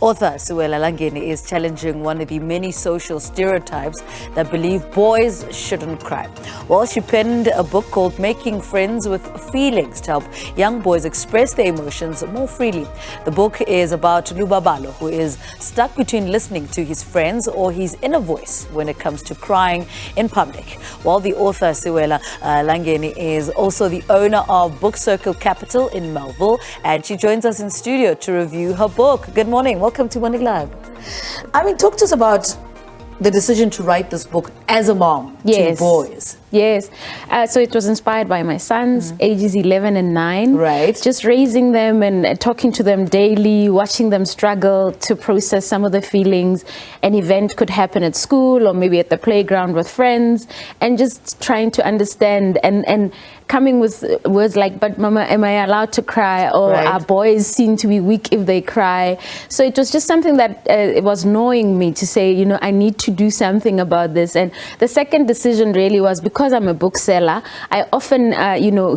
Author Sewela Langeni is challenging one of the many social stereotypes that believe boys shouldn't cry. Well, she penned a book called Making Friends with Feelings to help young boys express their emotions more freely. The book is about Lubabalo, who is stuck between listening to his friends or his inner voice when it comes to crying in public. While the author Sewela Langeni is also the owner of Book Circle Capital in Melville, and she joins us in studio to review her book. Good morning. Welcome to Morning Live. Talk to us about the decision to write this book as a mom to boys. Yes. So it was inspired by my sons, ages 11 and 9. Right. Just raising them and talking to them daily, watching them struggle to process some of the feelings. An event could happen at school or maybe at the playground with friends, and just trying to understand and coming with words like, but mama, am I allowed to cry? Or our boys seem to be weak if they cry. So it was just something that it was gnawing me to say, I need to do something about this. And the second decision really was because I'm a bookseller, I often,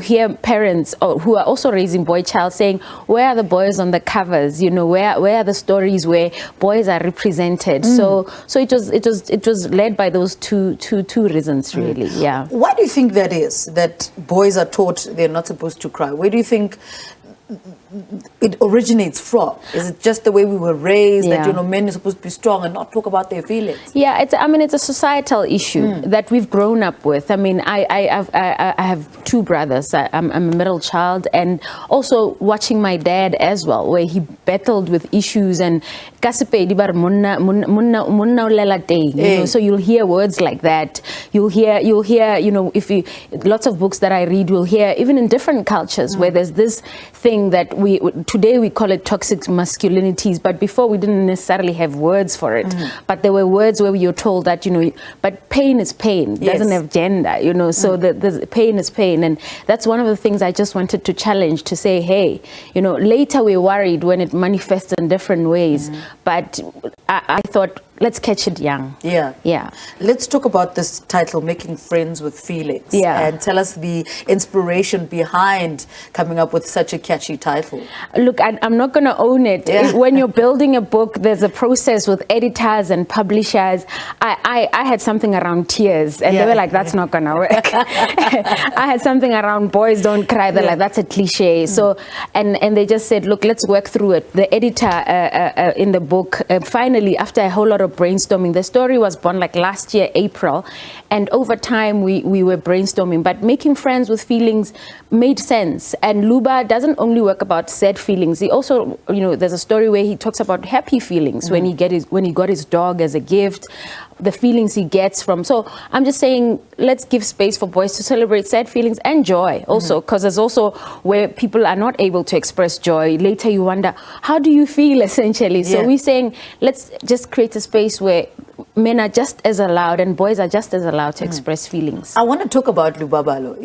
hear parents who are also raising boy child saying, where are the boys on the covers? Where are the stories where boys are represented? So it was led by those two reasons, really. Yeah. Why do you think that is, that boys are taught they're not supposed to cry? Where do you think it originates from? Is it just the way we were raised, that men are supposed to be strong and not talk about their feelings? Yeah, it's a societal issue that we've grown up with. I have two brothers. I'm a middle child, and also watching my dad as well, where he battled with issues and so you'll hear words like that. You'll hear lots of books that I read, you'll hear even in different cultures where there's this thing that today we call it toxic masculinities, but before we didn't necessarily have words for it. But there were words where you're told that, but pain is pain, doesn't have gender, so the pain is pain. And that's one of the things I just wanted to challenge, to say, hey, later we're worried when it manifests in different ways. But I thought, let's catch it young. Yeah. Let's talk about this title, Making Friends with Feelings. And tell us the inspiration behind coming up with such a catchy title. Look, I'm not going to own it. When you're building a book, there's a process with editors and publishers. I had something around tears, and they were like, that's not going to work. I had something around boys don't cry. They're like, that's a cliche. So, and they just said, look, let's work through it. The editor in the book, finally, after a whole lot of brainstorming, the story was born like last year, April, and over time we were brainstorming, but Making Friends with Feelings made sense. And Luba doesn't only work about sad feelings. He also, there's a story where he talks about happy feelings when he got his dog as a gift, the feelings he gets from. So I'm just saying, let's give space for boys to celebrate sad feelings and joy also, because there's also where people are not able to express joy. Later you wonder, how do you feel, essentially? So we're saying, let's just create a space where men are just as allowed and boys are just as allowed to express feelings. I want to talk about Lubabalo.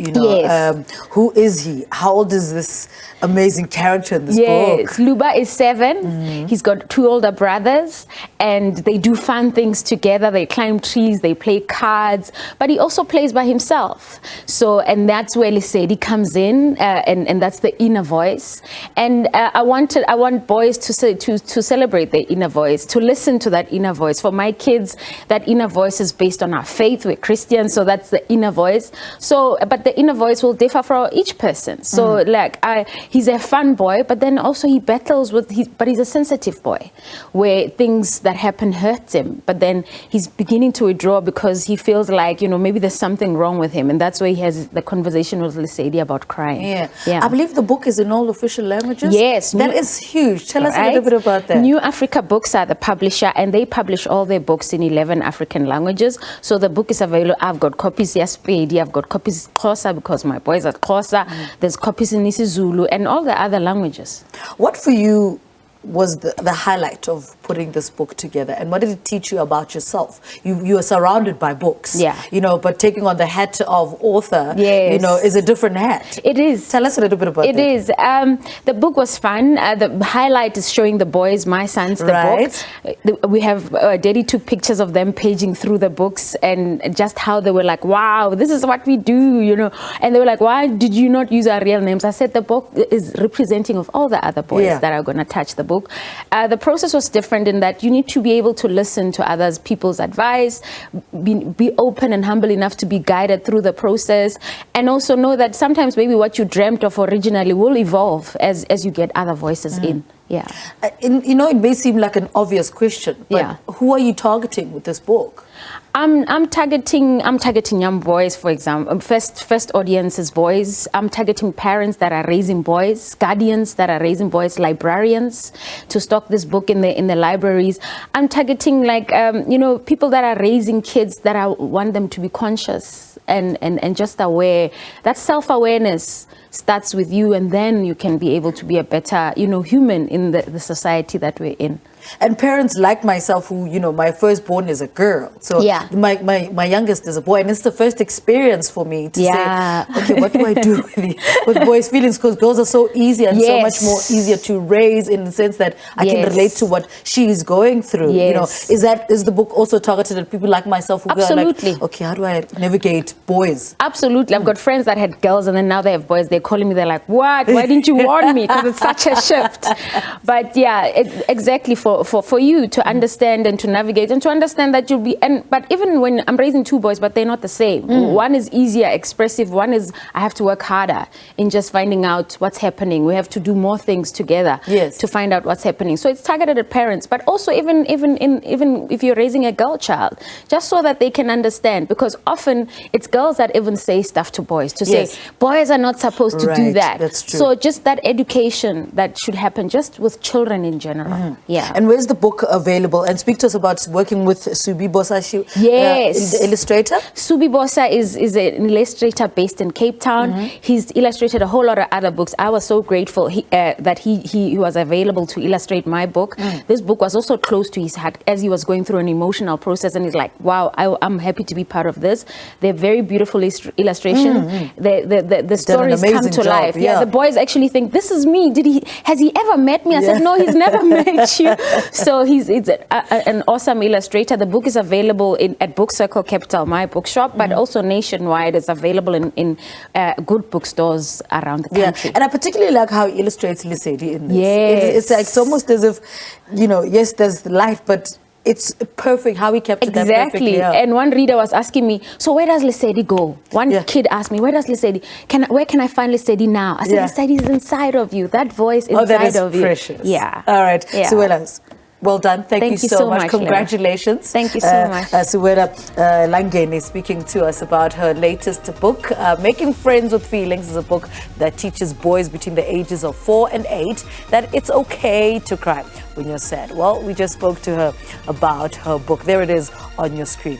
Who is he? How old is this amazing character in this book? Luba is 7. He's got 2 older brothers, and they do fun things together. They climb trees, they play cards, but he also plays by himself. So, and that's where Lesedi comes in, and that's the inner voice. And I want boys to celebrate their inner voice, to listen to that inner voice. For my kids, that inner voice is based on our faith. We're Christians, so that's the inner voice. So, but the inner voice will differ for each person. So, he's a fun boy, but then also he battles but he's a sensitive boy, where things that happen hurt him. But then he's beginning to withdraw because he feels like, maybe there's something wrong with him, and that's where he has the conversation with Lesedi about crying. I believe the book is in all official languages. Yes, that is huge. Tell us a little bit about that. New Africa Books are the publisher, and they publish all their books in 11 African languages. So the book is available. I've got copies Yaspedi, I've got copies Xhosa because my boys are Xhosa. There's copies in isiZulu and all the other languages. What for you was the highlight of putting this book together, and what did it teach you about yourself? You are surrounded by books, but taking on the hat of author, is a different hat. It is. Tell us a little bit about it. It is. The book was fun. The highlight is showing the boys, my sons, the book. We have Daddy took pictures of them paging through the books, and just how they were like, wow, this is what we do, and they were like, why did you not use our real names? I said the book is representing of all the other boys that are going to touch the book. book. The process was different in that you need to be able to listen to others, people's advice, be open and humble enough to be guided through the process, and also know that sometimes maybe what you dreamt of originally will evolve as you get other voices in. Yeah. You know, it may seem like an obvious question, but who are you targeting with this book? I'm targeting young boys, for example. First audience is boys. I'm targeting parents that are raising boys, guardians that are raising boys, librarians to stock this book in the libraries. I'm targeting you know, people that are raising kids that I want them to be conscious and just aware. That self-awareness starts with you, and then you can be able to be a better, you know, human in the society that we're in. And parents like myself who, you know, my firstborn is a girl. So my youngest is a boy. And it's the first experience for me to say, okay, what do I do with boys' feelings? Because girls are so easy and so much more easier to raise, in the sense that I can relate to what she is going through. You know, is the book also targeted at people like myself who are like, okay, how do I navigate boys? Absolutely. I've got friends that had girls and then now they have boys. They're calling me, they're like, what? Why didn't you warn me? Because it's such a shift. But yeah, exactly for you to understand and to navigate and to understand that you'll be, but even when I'm raising two boys, but they're not the same. One is easier, expressive. One is, I have to work harder in just finding out what's happening. We have to do more things together to find out what's happening. So it's targeted at parents, but also even if you're raising a girl child, just so that they can understand, because often it's girls that even say stuff to boys, to say, boys are not supposed to do that. That's true. So just that education that should happen just with children in general. And where's the book available? And speak to us about working with Subi Bosa, the illustrator. Subi Bosa is an illustrator based in Cape Town. He's illustrated a whole lot of other books. I was so grateful that he was available to illustrate my book. This book was also close to his heart as he was going through an emotional process, and he's like, wow, I'm happy to be part of this. They're very beautiful illustrations. The stories come to life. The boys actually think, this is me. Has he ever met me? I said, no, he's never met you. So he's an awesome illustrator. The book is available at Book Circle Capital, my bookshop, but also nationwide. It's available in good bookstores around the country. And I particularly like how he illustrates Lesedi in this. It's like, it's almost as if, you know, yes, there's life, but it's perfect how he kept it that perfectly. And one reader was asking me, so where does Lesedi go? One kid asked me, where does Lesedi, where can I find Lesedi now? I said, Lesedi is inside of you, that voice inside of you. Precious. All right. Sewela, well done. Thank you so much. Congratulations. Thank you so much. Sewela Langeni speaking to us about her latest book. Making Friends with Feelings is a book that teaches boys between the ages of 4 and 8 that it's okay to cry when you're sad. Well, we just spoke to her about her book. There it is on your screen.